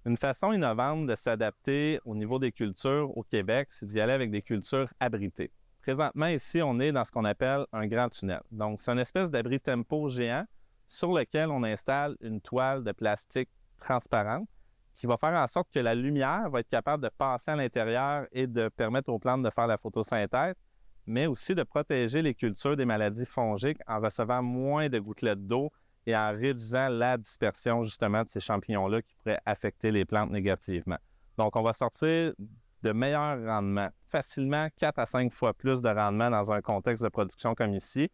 Une façon innovante de s'adapter au niveau des cultures au Québec, c'est d'y aller avec des cultures abritées. Présentement, ici, on est dans ce qu'on appelle un grand tunnel. Donc, c'est une espèce d'abri tempo géant sur lequel on installe une toile de plastique transparente qui va faire en sorte que la lumière va être capable de passer à l'intérieur et de permettre aux plantes de faire la photosynthèse, mais aussi de protéger les cultures des maladies fongiques en recevant moins de gouttelettes d'eau et en réduisant la dispersion justement de ces champignons-là qui pourraient affecter les plantes négativement. Donc, on va sortir de meilleurs rendements, facilement 4 à 5 fois plus de rendement dans un contexte de production comme ici.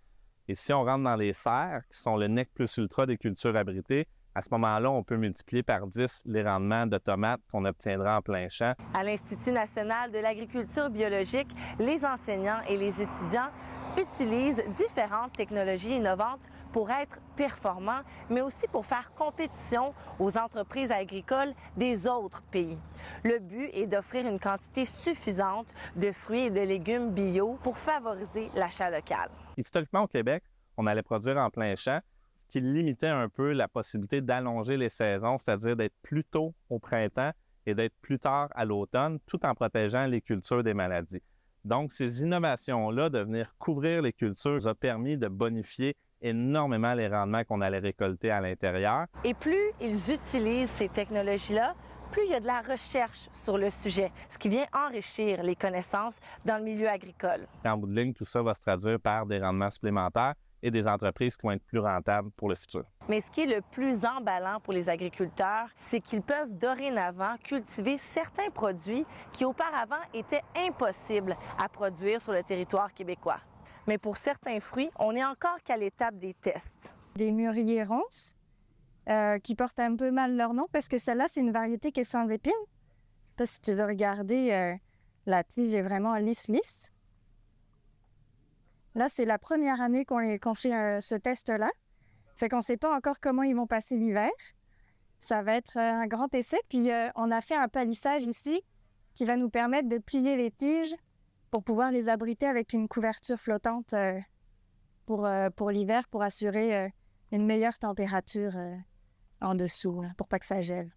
Et si on rentre dans les serres, qui sont le nec plus ultra des cultures abritées, à ce moment-là, on peut multiplier par 10 les rendements de tomates qu'on obtiendra en plein champ. À l'Institut national de l'agriculture biologique, les enseignants et les étudiants utilisent différentes technologies innovantes pour être performants, mais aussi pour faire compétition aux entreprises agricoles des autres pays. Le but est d'offrir une quantité suffisante de fruits et de légumes bio pour favoriser l'achat local. Historiquement, au Québec, on allait produire en plein champ, ce qui limitait un peu la possibilité d'allonger les saisons, c'est-à-dire d'être plus tôt au printemps et d'être plus tard à l'automne, tout en protégeant les cultures des maladies. Donc, ces innovations-là, de venir couvrir les cultures, nous a permis de bonifier énormément les rendements qu'on allait récolter à l'intérieur. Et plus ils utilisent ces technologies-là, plus il y a de la recherche sur le sujet, ce qui vient enrichir les connaissances dans le milieu agricole. En bout de ligne, tout ça va se traduire par des rendements supplémentaires et des entreprises qui vont être plus rentables pour le futur. Mais ce qui est le plus emballant pour les agriculteurs, c'est qu'ils peuvent dorénavant cultiver certains produits qui auparavant étaient impossibles à produire sur le territoire québécois. Mais pour certains fruits, on n'est encore qu'à l'étape des tests. Des mûriers ronces qui portent un peu mal leur nom parce que celle-là, c'est une variété qui est sans épines. Je sais pas si tu veux regarder, la tige est vraiment lisse. Là, c'est la première année qu'on fait ce test-là. Fait qu'on ne sait pas encore comment ils vont passer l'hiver. Ça va être un grand essai. Puis, on a fait un palissage ici qui va nous permettre de plier les tiges pour pouvoir les abriter avec une couverture flottante pour l'hiver, pour assurer une meilleure température en dessous, là, pour pas que ça gèle.